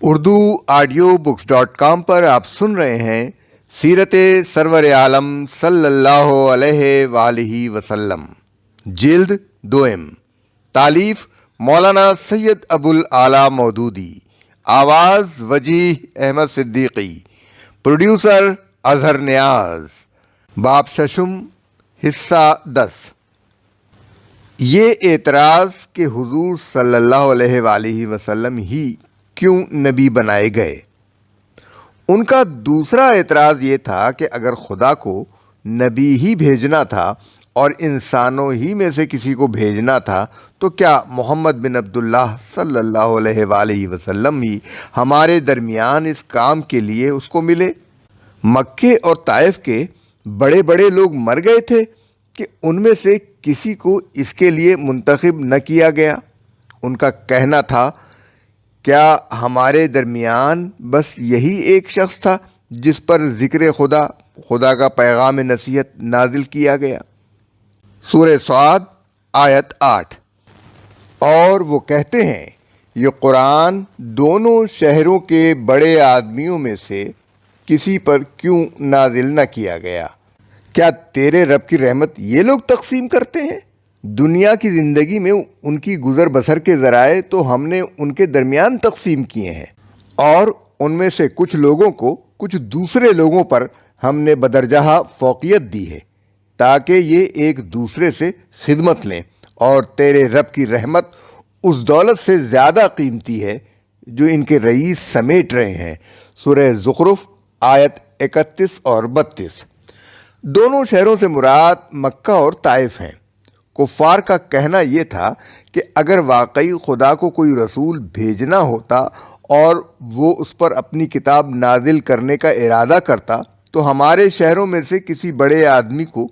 Urdu audio books .com پر آپ سن رہے ہیں سیرت سرور عالم صلی اللہ علیہ وآلہ وسلم، جلد دوئم، تالیف مولانا سید ابو الاعلیٰ مودودی، آواز وجیح احمد صدیقی، پروڈیوسر اظہر نیاز، باب ششم، حصہ 10۔ یہ اعتراض کہ حضور صلی اللہ علیہ وآلہ وسلم ہی کیوں نبی بنائے گئے۔ ان کا دوسرا اعتراض یہ تھا کہ اگر خدا کو نبی ہی بھیجنا تھا اور انسانوں ہی میں سے کسی کو بھیجنا تھا تو کیا محمد بن عبداللہ صلی اللہ علیہ وآلہ وسلم ہی ہمارے درمیان اس کام کے لیے اس کو ملے؟ مکے اور طائف کے بڑے بڑے لوگ مر گئے تھے کہ ان میں سے کسی کو اس کے لیے منتخب نہ کیا گیا۔ ان کا کہنا تھا، کیا ہمارے درمیان بس یہی ایک شخص تھا جس پر ذکر خدا کا پیغام نصیحت نازل کیا گیا؟ سورہ صاد آیت 8۔ اور وہ کہتے ہیں، یہ قرآن دونوں شہروں کے بڑے آدمیوں میں سے کسی پر کیوں نازل نہ کیا گیا؟ کیا تیرے رب کی رحمت یہ لوگ تقسیم کرتے ہیں؟ دنیا کی زندگی میں ان کی گزر بسر کے ذرائع تو ہم نے ان کے درمیان تقسیم کیے ہیں، اور ان میں سے کچھ لوگوں کو کچھ دوسرے لوگوں پر ہم نے بدرجہ فوقیت دی ہے تاکہ یہ ایک دوسرے سے خدمت لیں، اور تیرے رب کی رحمت اس دولت سے زیادہ قیمتی ہے جو ان کے رئیس سمیٹ رہے ہیں۔ سورہ زخرف آیت 31 اور 32۔ دونوں شہروں سے مراد مکہ اور طائف ہیں۔ کفار کا کہنا یہ تھا کہ اگر واقعی خدا کو کوئی رسول بھیجنا ہوتا اور وہ اس پر اپنی کتاب نازل کرنے کا ارادہ کرتا تو ہمارے شہروں میں سے کسی بڑے آدمی کو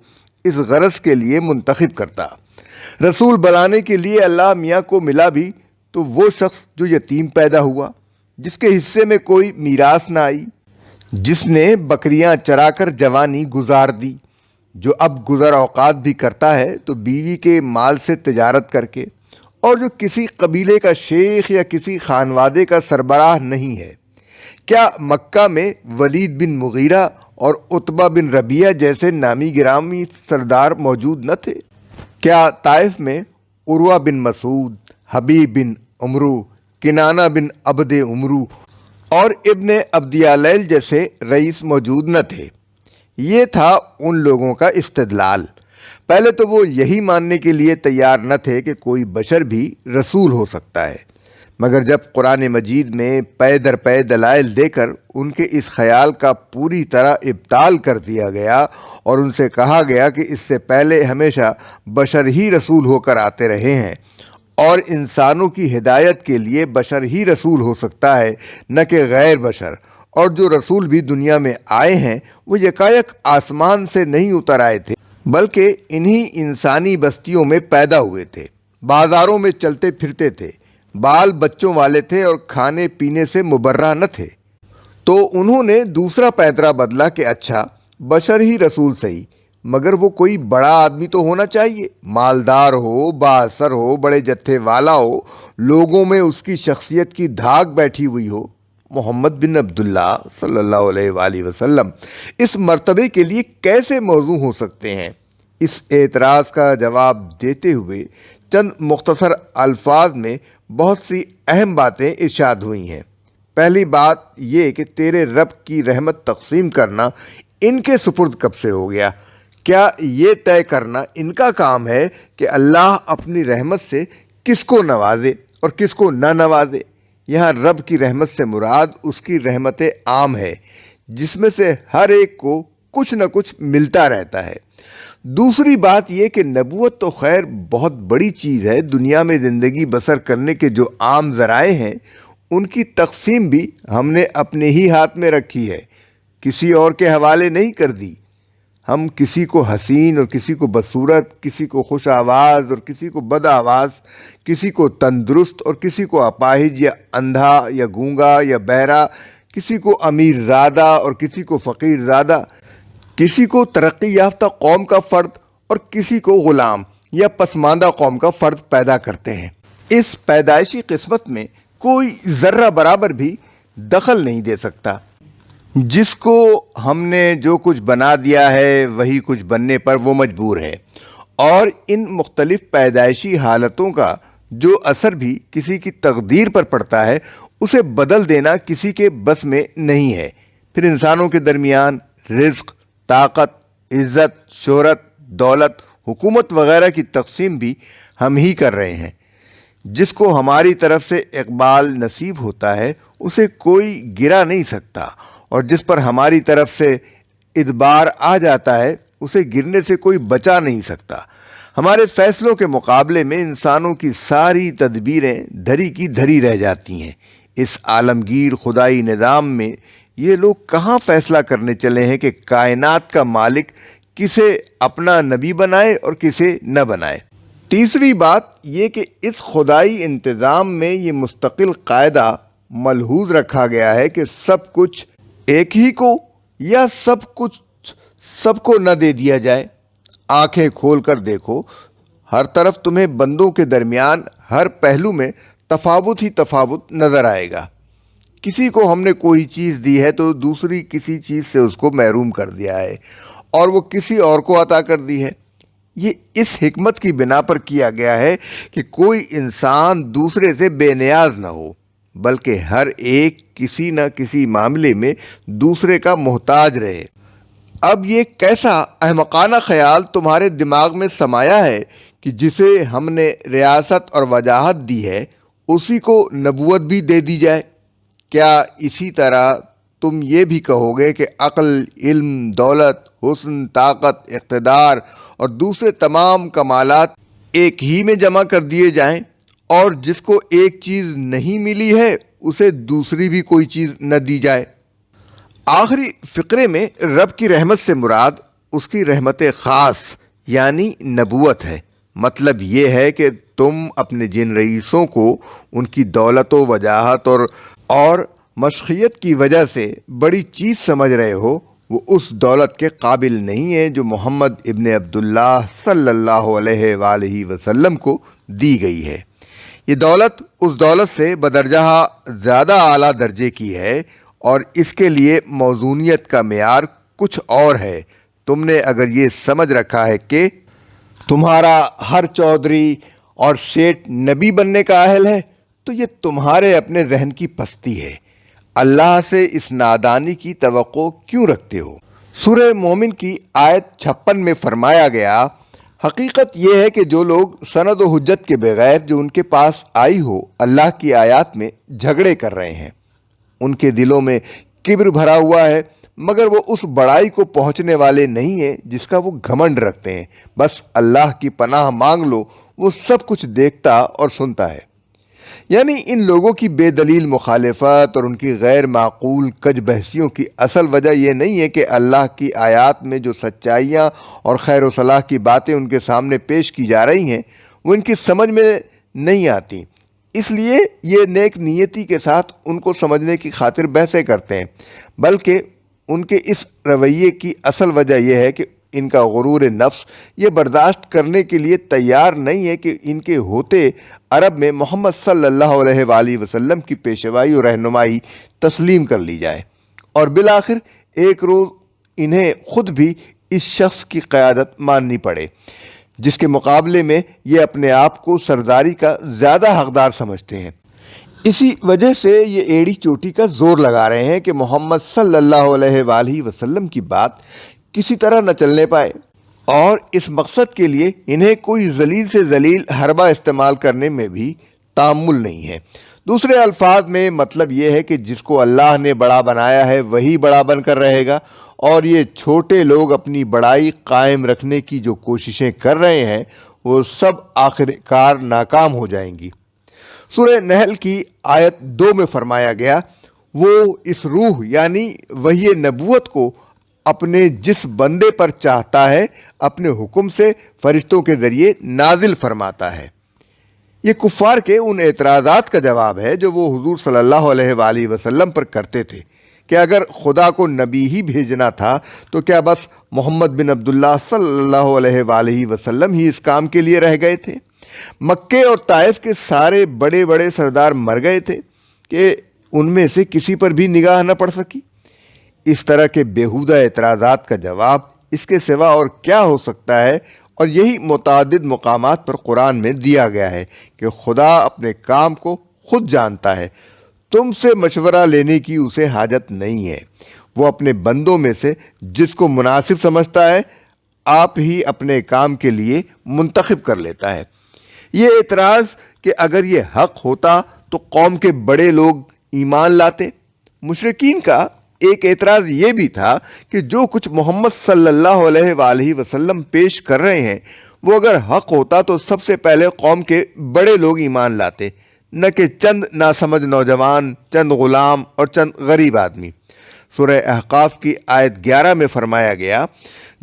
اس غرض کے لیے منتخب کرتا۔ رسول بلانے کے لیے اللہ میاں کو ملا بھی تو وہ شخص جو یتیم پیدا ہوا، جس کے حصے میں کوئی میراث نہ آئی، جس نے بکریاں چرا کر جوانی گزار دی، جو اب گزر اوقات بھی کرتا ہے تو بیوی کے مال سے تجارت کر کے، اور جو کسی قبیلے کا شیخ یا کسی خانوادے کا سربراہ نہیں ہے۔ کیا مکہ میں ولید بن مغیرہ اور عتبہ بن ربیعہ جیسے نامی گرامی سردار موجود نہ تھے؟ کیا طائف میں عروہ بن مسعود، حبیب بن عمرو، کنانہ بن عبد عمرو اور ابن عبد یالیل جیسے رئیس موجود نہ تھے؟ یہ تھا ان لوگوں کا استدلال۔ پہلے تو وہ یہی ماننے کے لیے تیار نہ تھے کہ کوئی بشر بھی رسول ہو سکتا ہے، مگر جب قرآن مجید میں پے در پے دلائل دے کر ان کے اس خیال کا پوری طرح ابطال کر دیا گیا اور ان سے کہا گیا کہ اس سے پہلے ہمیشہ بشر ہی رسول ہو کر آتے رہے ہیں اور انسانوں کی ہدایت کے لیے بشر ہی رسول ہو سکتا ہے نہ کہ غیر بشر، اور جو رسول بھی دنیا میں آئے ہیں وہ یکایک آسمان سے نہیں اتر آئے تھے بلکہ انہی انسانی بستیوں میں پیدا ہوئے تھے، بازاروں میں چلتے پھرتے تھے، بال بچوں والے تھے اور کھانے پینے سے مبرہ نہ تھے۔ تو انہوں نے دوسرا پیدرا بدلا کہ اچھا بشر ہی رسول صحیح، مگر وہ کوئی بڑا آدمی تو ہونا چاہیے، مالدار ہو، بااثر ہو، بڑے جتھے والا ہو، لوگوں میں اس کی شخصیت کی دھاک بیٹھی ہوئی ہو۔ محمد بن عبداللہ صلی اللہ علیہ وآلہ وسلم اس مرتبے کے لیے کیسے موزوں ہو سکتے ہیں؟ اس اعتراض کا جواب دیتے ہوئے چند مختصر الفاظ میں بہت سی اہم باتیں ارشاد ہوئی ہیں۔ پہلی بات یہ کہ تیرے رب کی رحمت تقسیم کرنا ان کے سپرد کب سے ہو گیا؟ کیا یہ طے کرنا ان کا کام ہے کہ اللہ اپنی رحمت سے کس کو نوازے اور کس کو نہ نوازے؟ یہاں رب کی رحمت سے مراد اس کی رحمت عام ہے جس میں سے ہر ایک کو کچھ نہ کچھ ملتا رہتا ہے۔ دوسری بات یہ کہ نبوت تو خیر بہت بڑی چیز ہے، دنیا میں زندگی بسر کرنے کے جو عام ذرائع ہیں ان کی تقسیم بھی ہم نے اپنے ہی ہاتھ میں رکھی ہے، کسی اور کے حوالے نہیں کر دی۔ ہم کسی کو حسین اور کسی کو بدصورت، کسی کو خوش آواز اور کسی کو بد آواز، کسی کو تندرست اور کسی کو اپاہج یا اندھا یا گونگا یا بہرا، کسی کو امیر زادہ اور کسی کو فقیر زادہ، کسی کو ترقی یافتہ قوم کا فرد اور کسی کو غلام یا پسماندہ قوم کا فرد پیدا کرتے ہیں۔ اس پیدائشی قسمت میں کوئی ذرہ برابر بھی دخل نہیں دے سکتا۔ جس کو ہم نے جو کچھ بنا دیا ہے وہی کچھ بننے پر وہ مجبور ہے، اور ان مختلف پیدائشی حالتوں کا جو اثر بھی کسی کی تقدیر پر پڑتا ہے اسے بدل دینا کسی کے بس میں نہیں ہے۔ پھر انسانوں کے درمیان رزق، طاقت، عزت، شہرت، دولت، حکومت وغیرہ کی تقسیم بھی ہم ہی کر رہے ہیں۔ جس کو ہماری طرف سے اقبال نصیب ہوتا ہے اسے کوئی گرا نہیں سکتا، اور جس پر ہماری طرف سے ادبار آ جاتا ہے اسے گرنے سے کوئی بچا نہیں سکتا۔ ہمارے فیصلوں کے مقابلے میں انسانوں کی ساری تدبیریں دھری کی دھری رہ جاتی ہیں۔ اس عالمگیر خدائی نظام میں یہ لوگ کہاں فیصلہ کرنے چلے ہیں کہ کائنات کا مالک کسے اپنا نبی بنائے اور کسے نہ بنائے۔ تیسری بات یہ کہ اس خدائی انتظام میں یہ مستقل قاعدہ ملحوظ رکھا گیا ہے کہ سب کچھ ایک ہی کو یا سب کچھ سب کو نہ دے دیا جائے۔ آنکھیں کھول کر دیکھو، ہر طرف تمہیں بندوں کے درمیان ہر پہلو میں تفاوت ہی تفاوت نظر آئے گا۔ کسی کو ہم نے کوئی چیز دی ہے تو دوسری کسی چیز سے اس کو محروم کر دیا ہے، اور وہ کسی اور کو عطا کر دی ہے۔ یہ اس حکمت کی بنا پر کیا گیا ہے کہ کوئی انسان دوسرے سے بے نیاز نہ ہو، بلکہ ہر ایک کسی نہ کسی معاملے میں دوسرے کا محتاج رہے۔ اب یہ کیسا احمقانہ خیال تمہارے دماغ میں سمایا ہے کہ جسے ہم نے ریاست اور وجاہت دی ہے اسی کو نبوت بھی دے دی جائے؟ کیا اسی طرح تم یہ بھی کہو گے کہ عقل، علم، دولت، حسن، طاقت، اقتدار اور دوسرے تمام کمالات ایک ہی میں جمع کر دیے جائیں، اور جس کو ایک چیز نہیں ملی ہے اسے دوسری بھی کوئی چیز نہ دی جائے؟ آخری فقرے میں رب کی رحمت سے مراد اس کی رحمت خاص یعنی نبوت ہے۔ مطلب یہ ہے کہ تم اپنے جن رئیسوں کو ان کی دولت و وجاہت اور مشقیت کی وجہ سے بڑی چیز سمجھ رہے ہو، وہ اس دولت کے قابل نہیں ہے جو محمد ابن عبداللہ صلی اللہ علیہ وآلہ وسلم کو دی گئی ہے۔ یہ دولت اس دولت سے بدرجہ زیادہ اعلیٰ درجے کی ہے، اور اس کے لیے موزونیت کا معیار کچھ اور ہے۔ تم نے اگر یہ سمجھ رکھا ہے کہ تمہارا ہر چودھری اور سیٹ نبی بننے کا اہل ہے تو یہ تمہارے اپنے ذہن کی پستی ہے۔ اللہ سے اس نادانی کی توقع کیوں رکھتے ہو؟ سورہ مومن کی آیت 56 میں فرمایا گیا، حقیقت یہ ہے کہ جو لوگ سند و حجت کے بغیر جو ان کے پاس آئی ہو اللہ کی آیات میں جھگڑے کر رہے ہیں، ان کے دلوں میں کبر بھرا ہوا ہے، مگر وہ اس بڑائی کو پہنچنے والے نہیں ہیں جس کا وہ گھمنڈ رکھتے ہیں۔ بس اللہ کی پناہ مانگ لو، وہ سب کچھ دیکھتا اور سنتا ہے۔ یعنی ان لوگوں کی بے دلیل مخالفت اور ان کی غیر معقول کج بحثیوں کی اصل وجہ یہ نہیں ہے کہ اللہ کی آیات میں جو سچائیاں اور خیر و صلاح کی باتیں ان کے سامنے پیش کی جا رہی ہیں وہ ان کی سمجھ میں نہیں آتی، اس لیے یہ نیک نیتی کے ساتھ ان کو سمجھنے کی خاطر بحثیں کرتے ہیں، بلکہ ان کے اس رویے کی اصل وجہ یہ ہے کہ ان کا غرور نفس یہ برداشت کرنے کے لیے تیار نہیں ہے کہ ان کے ہوتے عرب میں محمد صلی اللہ علیہ وآلہ وسلم کی پیشوائی اور رہنمائی تسلیم کر لی جائے، اور بالآخر ایک روز انہیں خود بھی اس شخص کی قیادت ماننی پڑے جس کے مقابلے میں یہ اپنے آپ کو سرداری کا زیادہ حقدار سمجھتے ہیں۔ اسی وجہ سے یہ ایڑی چوٹی کا زور لگا رہے ہیں کہ محمد صلی اللہ علیہ وآلہ وسلم کی بات کسی طرح نہ چلنے پائے، اور اس مقصد کے لیے انہیں کوئی ذلیل سے ذلیل حربہ استعمال کرنے میں بھی تامل نہیں ہے۔ دوسرے الفاظ میں مطلب یہ ہے کہ جس کو اللہ نے بڑا بنایا ہے وہی بڑا بن کر رہے گا، اور یہ چھوٹے لوگ اپنی بڑائی قائم رکھنے کی جو کوششیں کر رہے ہیں وہ سب آخر کار ناکام ہو جائیں گی۔ سورہ نحل کی آیت 2 میں فرمایا گیا، وہ اس روح یعنی وحی نبوت کو اپنے جس بندے پر چاہتا ہے اپنے حکم سے فرشتوں کے ذریعے نازل فرماتا ہے۔ یہ کفار کے ان اعتراضات کا جواب ہے جو وہ حضور صلی اللہ علیہ وآلہ وسلم پر کرتے تھے کہ اگر خدا کو نبی ہی بھیجنا تھا تو کیا بس محمد بن عبداللہ صلی اللہ علیہ وآلہ وسلم ہی اس کام کے لیے رہ گئے تھے؟ مکے اور طائف کے سارے بڑے بڑے سردار مر گئے تھے کہ ان میں سے کسی پر بھی نگاہ نہ پڑ سکی۔ اس طرح کے بیہودہ اعتراضات کا جواب اس کے سوا اور کیا ہو سکتا ہے؟ اور یہی متعدد مقامات پر قرآن میں دیا گیا ہے کہ خدا اپنے کام کو خود جانتا ہے، تم سے مشورہ لینے کی اسے حاجت نہیں ہے۔ وہ اپنے بندوں میں سے جس کو مناسب سمجھتا ہے آپ ہی اپنے کام کے لیے منتخب کر لیتا ہے۔ یہ اعتراض کہ اگر یہ حق ہوتا تو قوم کے بڑے لوگ ایمان لاتے۔ مشرکین کا ایک اعتراض یہ بھی تھا کہ جو کچھ محمد صلی اللہ علیہ وآلہ وسلم پیش کر رہے ہیں وہ اگر حق ہوتا تو سب سے پہلے قوم کے بڑے لوگ ایمان لاتے، نہ کہ چند ناسمجھ نوجوان، چند غلام اور چند غریب آدمی۔ سورہ احقاف کی آیت 11 میں فرمایا گیا،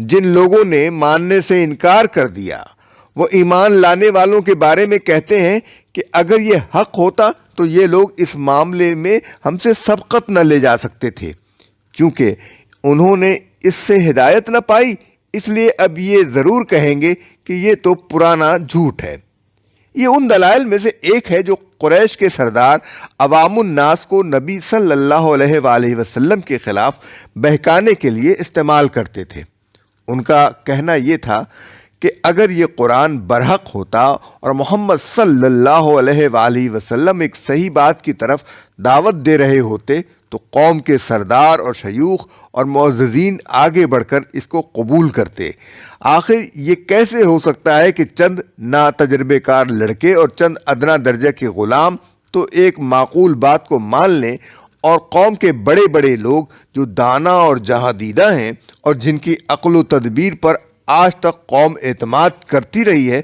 جن لوگوں نے ماننے سے انکار کر دیا وہ ایمان لانے والوں کے بارے میں کہتے ہیں کہ اگر یہ حق ہوتا تو یہ لوگ اس معاملے میں ہم سے سبقت نہ لے جا سکتے تھے، کیونکہ انہوں نے اس سے ہدایت نہ پائی، اس لیے اب یہ ضرور کہیں گے کہ یہ تو پرانا جھوٹ ہے۔ یہ ان دلائل میں سے ایک ہے جو قریش کے سردار عوام الناس کو نبی صلی اللہ علیہ وآلہ وسلم کے خلاف بہکانے کے لیے استعمال کرتے تھے۔ ان کا کہنا یہ تھا کہ اگر یہ قرآن برحق ہوتا اور محمد صلی اللہ علیہ وآلہ وسلم ایک صحیح بات کی طرف دعوت دے رہے ہوتے تو قوم کے سردار اور شیوخ اور معززین آگے بڑھ کر اس کو قبول کرتے۔ آخر یہ کیسے ہو سکتا ہے کہ چند ناتجربے کار لڑکے اور چند ادنا درجہ کے غلام تو ایک معقول بات کو مان لیں اور قوم کے بڑے بڑے لوگ جو دانا اور جہاں دیدہ ہیں اور جن کی عقل و تدبیر پر آج تک قوم اعتماد کرتی رہی ہے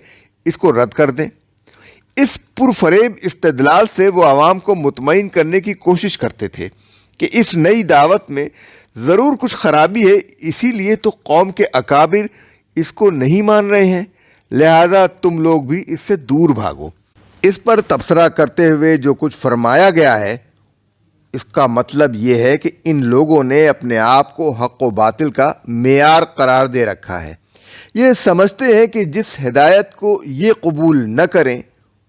اس کو رد کر دیں؟ اس پرفریب استدلال سے وہ عوام کو مطمئن کرنے کی کوشش کرتے تھے کہ اس نئی دعوت میں ضرور کچھ خرابی ہے، اسی لیے تو قوم کے اکابر اس کو نہیں مان رہے ہیں، لہذا تم لوگ بھی اس سے دور بھاگو۔ اس پر تبصرہ کرتے ہوئے جو کچھ فرمایا گیا ہے اس کا مطلب یہ ہے کہ ان لوگوں نے اپنے آپ کو حق و باطل کا معیار قرار دے رکھا ہے۔ یہ سمجھتے ہیں کہ جس ہدایت کو یہ قبول نہ کریں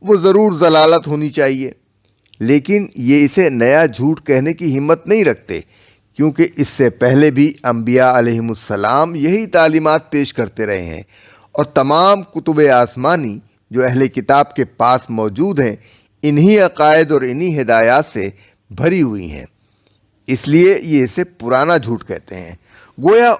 وہ ضرور ضلالت ہونی چاہیے، لیکن یہ اسے نیا جھوٹ کہنے کی ہمت نہیں رکھتے، کیونکہ اس سے پہلے بھی انبیاء علیہم السلام یہی تعلیمات پیش کرتے رہے ہیں، اور تمام کتب آسمانی جو اہل کتاب کے پاس موجود ہیں انہی عقائد اور انہی ہدایات سے بھری ہوئی ہیں، اس لیے یہ اسے پرانا جھوٹ کہتے ہیں۔ گویا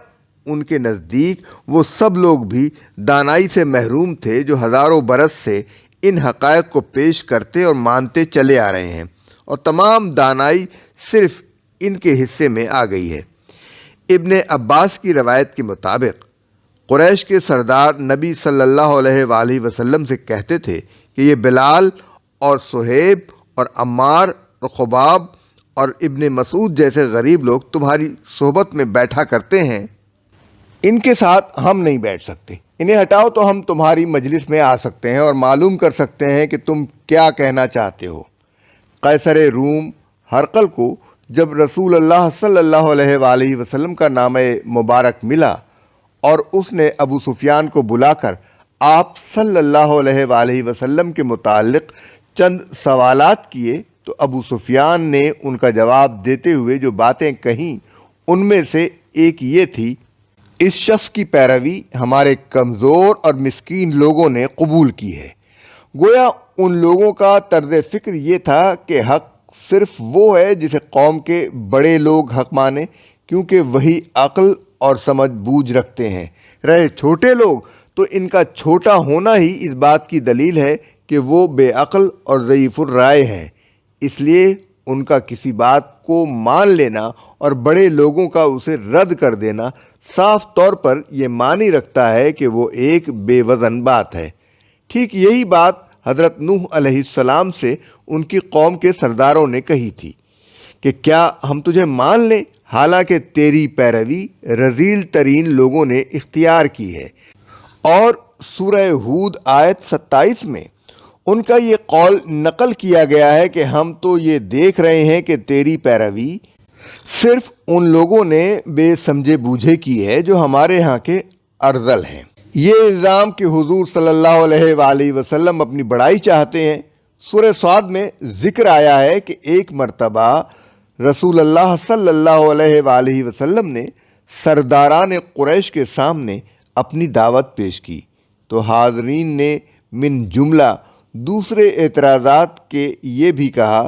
ان کے نزدیک وہ سب لوگ بھی دانائی سے محروم تھے جو ہزاروں برس سے ان حقائق کو پیش کرتے اور مانتے چلے آ رہے ہیں، اور تمام دانائی صرف ان کے حصے میں آ گئی ہے۔ ابن عباس کی روایت کے مطابق قریش کے سردار نبی صلی اللہ علیہ وآلہ وسلم سے کہتے تھے کہ یہ بلال اور صہیب اور عمار اور خباب اور ابن مسعود جیسے غریب لوگ تمہاری صحبت میں بیٹھا کرتے ہیں، ان کے ساتھ ہم نہیں بیٹھ سکتے، انہیں ہٹاؤ تو ہم تمہاری مجلس میں آ سکتے ہیں اور معلوم کر سکتے ہیں کہ تم کیا کہنا چاہتے ہو۔ قیصر روم ہرقل کو جب رسول اللہ صلی اللہ علیہ وآلہ وسلم کا نامہ مبارک ملا اور اس نے ابو سفیان کو بلا کر آپ صلی اللہ علیہ وآلہ وسلم کے متعلق چند سوالات کیے تو ابو سفیان نے ان کا جواب دیتے ہوئے جو باتیں کہیں ان میں سے ایک یہ تھی، اس شخص کی پیروی ہمارے کمزور اور مسکین لوگوں نے قبول کی ہے۔ گویا ان لوگوں کا طرز فکر یہ تھا کہ حق صرف وہ ہے جسے قوم کے بڑے لوگ حق مانیں، کیونکہ وہی عقل اور سمجھ بوجھ رکھتے ہیں۔ رہے چھوٹے لوگ تو ان کا چھوٹا ہونا ہی اس بات کی دلیل ہے کہ وہ بے عقل اور ضعیف الرائے ہیں، اس لیے ان کا کسی بات کو مان لینا اور بڑے لوگوں کا اسے رد کر دینا صاف طور پر یہ معنی رکھتا ہے کہ وہ ایک بے وزن بات ہے۔ ٹھیک یہی بات حضرت نوح علیہ السلام سے ان کی قوم کے سرداروں نے کہی تھی کہ کیا ہم تجھے مان لیں حالانکہ تیری پیروی رذیل ترین لوگوں نے اختیار کی ہے۔ اور سورہ ہود آیت 27 میں ان کا یہ قول نقل کیا گیا ہے کہ ہم تو یہ دیکھ رہے ہیں کہ تیری پیروی صرف ان لوگوں نے بے سمجھے بوجھے کی ہے جو ہمارے ہاں کے ارذل ہیں۔ یہ الزام کہ حضور صلی اللہ علیہ وآلہ وسلم اپنی بڑائی چاہتے ہیں سورہ صاد میں ذکر آیا ہے کہ ایک مرتبہ رسول اللہ صلی اللہ علیہ وآلہ وسلم نے سرداران قریش کے سامنے اپنی دعوت پیش کی تو حاضرین نے من جملہ دوسرے اعتراضات کے یہ بھی کہا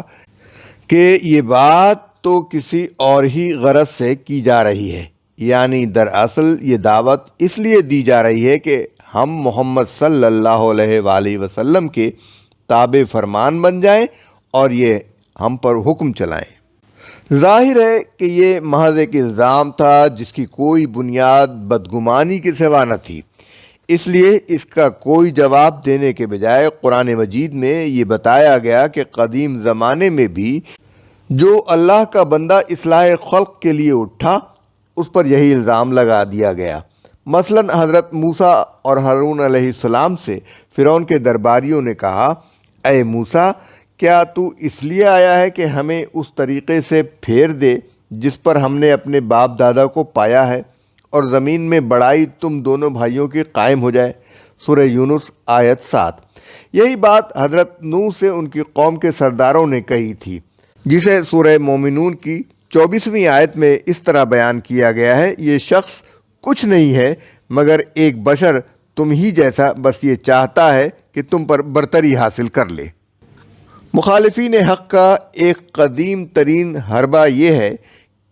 کہ یہ بات تو کسی اور ہی غرض سے کی جا رہی ہے، یعنی دراصل یہ دعوت اس لیے دی جا رہی ہے کہ ہم محمد صلی اللہ علیہ وآلہ وسلم کے تابع فرمان بن جائیں اور یہ ہم پر حکم چلائیں۔ ظاہر ہے کہ یہ محض ایک الزام تھا جس کی کوئی بنیاد بدگمانی کے سوا نہ تھی، اس لیے اس کا کوئی جواب دینے کے بجائے قرآن مجید میں یہ بتایا گیا کہ قدیم زمانے میں بھی جو اللہ کا بندہ اصلاح خلق کے لیے اٹھا اس پر یہی الزام لگا دیا گیا۔ مثلاً حضرت موسیٰ اور ہارون علیہ السلام سے فرعون کے درباریوں نے کہا، اے موسیٰ، کیا تو اس لیے آیا ہے کہ ہمیں اس طریقے سے پھیر دے جس پر ہم نے اپنے باپ دادا کو پایا ہے اور زمین میں بڑائی تم دونوں بھائیوں کی قائم ہو جائے؟ سورہ یونس آیت 7۔ یہی بات حضرت نوح سے ان کی قوم کے سرداروں نے کہی تھی، جسے سورہ مومنون کی 24ویں آیت میں اس طرح بیان کیا گیا ہے، یہ شخص کچھ نہیں ہے مگر ایک بشر تم ہی جیسا، بس یہ چاہتا ہے کہ تم پر برتری حاصل کر لے۔ مخالفین حق کا ایک قدیم ترین حربہ یہ ہے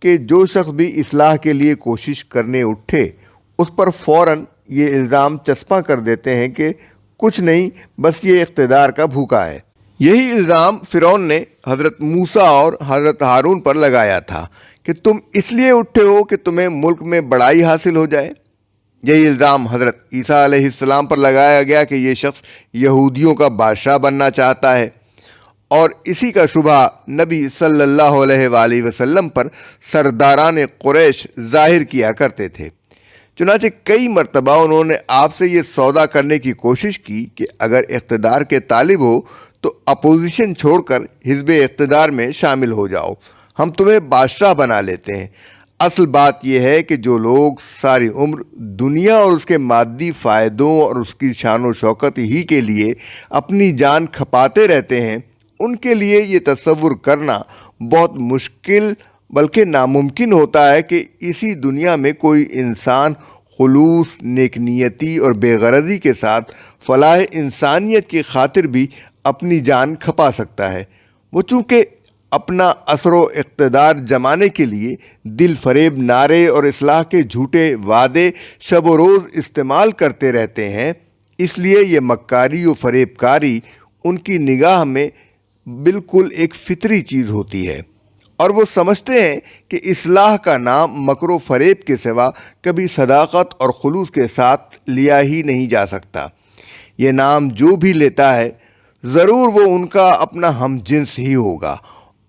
کہ جو شخص بھی اصلاح کے لیے کوشش کرنے اٹھے اس پر فوراً یہ الزام چسپاں کر دیتے ہیں کہ کچھ نہیں، بس یہ اقتدار کا بھوکا ہے۔ یہی الزام فرعون نے حضرت موسیٰ اور حضرت ہارون پر لگایا تھا کہ تم اس لیے اٹھے ہو کہ تمہیں ملک میں بڑائی حاصل ہو جائے۔ یہی الزام حضرت عیسیٰ علیہ السلام پر لگایا گیا کہ یہ شخص یہودیوں کا بادشاہ بننا چاہتا ہے، اور اسی کا شبہ نبی صلی اللہ علیہ وآلہ وسلم پر سرداران قریش ظاہر کیا کرتے تھے۔ چنانچہ کئی مرتبہ انہوں نے آپ سے یہ سودا کرنے کی کوشش کی کہ اگر اقتدار کے طالب ہو تو اپوزیشن چھوڑ کر حزب اقتدار میں شامل ہو جاؤ، ہم تمہیں بادشاہ بنا لیتے ہیں۔ اصل بات یہ ہے کہ جو لوگ ساری عمر دنیا اور اس کے مادی فائدوں اور اس کی شان و شوکت ہی کے لیے اپنی جان کھپاتے رہتے ہیں، ان کے لیے یہ تصور کرنا بہت مشکل بلکہ ناممکن ہوتا ہے کہ اسی دنیا میں کوئی انسان خلوص، نیک نیتی اور بے غرضی کے ساتھ فلاح انسانیت کی خاطر بھی اپنی جان کھپا سکتا ہے۔ وہ چونکہ اپنا اثر و اقتدار جمانے کے لیے دل فریب نعرے اور اصلاح کے جھوٹے وعدے شب و روز استعمال کرتے رہتے ہیں، اس لیے یہ مکاری و فریب کاری ان کی نگاہ میں بالکل ایک فطری چیز ہوتی ہے، اور وہ سمجھتے ہیں کہ اصلاح کا نام مکر و فریب کے سوا کبھی صداقت اور خلوص کے ساتھ لیا ہی نہیں جا سکتا۔ یہ نام جو بھی لیتا ہے ضرور وہ ان کا اپنا ہم جنس ہی ہوگا،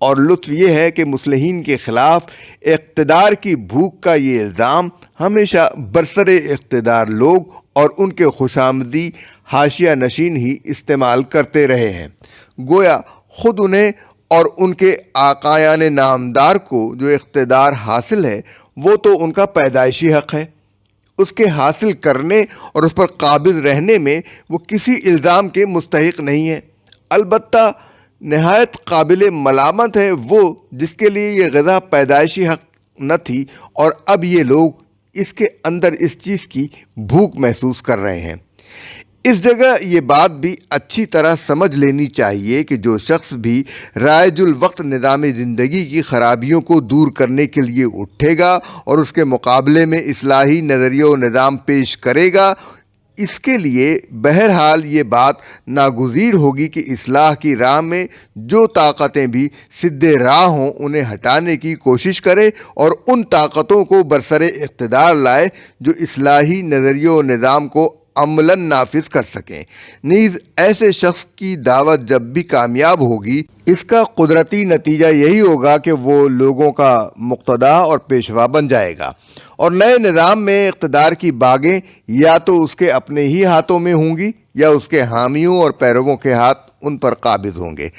اور لطف یہ ہے کہ مصلحین کے خلاف اقتدار کی بھوک کا یہ الزام ہمیشہ برسر اقتدار لوگ اور ان کے خوشامدی حاشیہ نشین ہی استعمال کرتے رہے ہیں، گویا خود انہیں اور ان کے آقایان نامدار کو جو اقتدار حاصل ہے وہ تو ان کا پیدائشی حق ہے، اس کے حاصل کرنے اور اس پر قابض رہنے میں وہ کسی الزام کے مستحق نہیں ہے۔ البتہ نہایت قابل ملامت ہے وہ جس کے لیے یہ غذا پیدائشی حق نہ تھی اور اب یہ لوگ اس کے اندر اس چیز کی بھوک محسوس کر رہے ہیں۔ اس جگہ یہ بات بھی اچھی طرح سمجھ لینی چاہیے کہ جو شخص بھی رائج الوقت نظام زندگی کی خرابیوں کو دور کرنے کے لیے اٹھے گا اور اس کے مقابلے میں اصلاحی نظریہ و نظام پیش کرے گا، اس کے لیے بہرحال یہ بات ناگزیر ہوگی کہ اصلاح کی راہ میں جو طاقتیں بھی سدھے راہ ہوں انہیں ہٹانے کی کوشش کرے اور ان طاقتوں کو برسر اقتدار لائے جو اصلاحی نظریہ و نظام کو عملاً نافذ کر سکیں۔ نیز ایسے شخص کی دعوت جب بھی کامیاب ہوگی، اس کا قدرتی نتیجہ یہی ہوگا کہ وہ لوگوں کا مقتدا اور پیشوا بن جائے گا، اور نئے نظام میں اقتدار کی باغیں یا تو اس کے اپنے ہی ہاتھوں میں ہوں گی یا اس کے حامیوں اور پیرووں کے ہاتھ ان پر قابض ہوں گے۔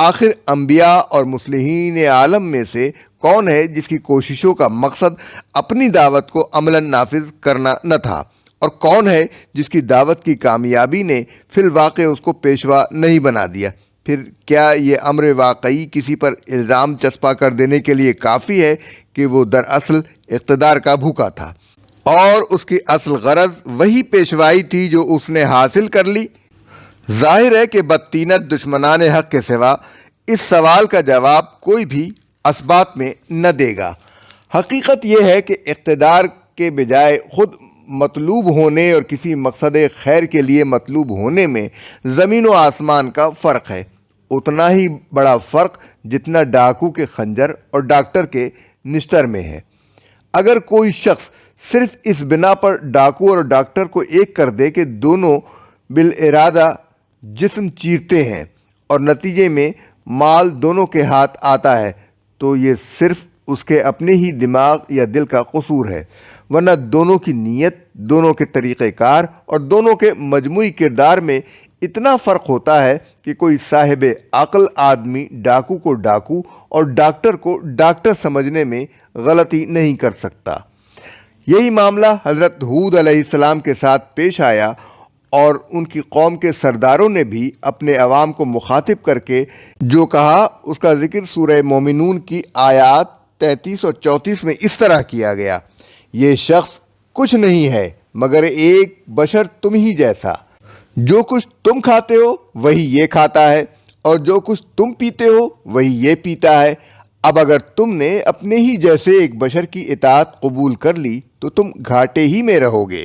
آخر انبیاء اور مصلحین عالم میں سے کون ہے جس کی کوششوں کا مقصد اپنی دعوت کو عملاً نافذ کرنا نہ تھا، اور کون ہے جس کی دعوت کی کامیابی نے فی الواقع اس کو پیشوا نہیں بنا دیا؟ پھر کیا یہ امر واقعی کسی پر الزام چسپاں کر دینے کے لیے کافی ہے کہ وہ دراصل اقتدار کا بھوکا تھا اور اس کی اصل غرض وہی پیشوائی تھی جو اس نے حاصل کر لی؟ ظاہر ہے کہ بدطینت دشمنان حق کے سوا اس سوال کا جواب کوئی بھی اسبات میں نہ دے گا۔ حقیقت یہ ہے کہ اقتدار کے بجائے خود مطلوب ہونے اور کسی مقصد خیر کے لیے مطلوب ہونے میں زمین و آسمان کا فرق ہے، اتنا ہی بڑا فرق جتنا ڈاکو کے خنجر اور ڈاکٹر کے نشتر میں ہے۔ اگر کوئی شخص صرف اس بنا پر ڈاکو اور ڈاکٹر کو ایک کر دے کہ دونوں بالارادہ جسم چیرتے ہیں اور نتیجے میں مال دونوں کے ہاتھ آتا ہے، تو یہ صرف اس کے اپنے ہی دماغ یا دل کا قصور ہے، ورنہ دونوں کی نیت، دونوں کے طریقہ کار اور دونوں کے مجموعی کردار میں اتنا فرق ہوتا ہے کہ کوئی صاحب عقل آدمی ڈاکو کو ڈاکو اور ڈاکٹر کو ڈاکٹر سمجھنے میں غلطی نہیں کر سکتا۔ یہی معاملہ حضرت ہود علیہ السلام کے ساتھ پیش آیا اور ان کی قوم کے سرداروں نے بھی اپنے عوام کو مخاطب کر کے جو کہا، اس کا ذکر سورہ مومنون کی آیات 33 اور 34 میں اس طرح کیا گیا: یہ شخص کچھ نہیں ہے مگر ایک بشر تم ہی جیسا، جو کچھ تم کھاتے ہو وہی یہ کھاتا ہے اور جو کچھ تم پیتے ہو وہی یہ پیتا ہے۔ اب اگر تم نے اپنے ہی جیسے ایک بشر کی اطاعت قبول کر لی تو تم گھاٹے ہی میں رہو گے۔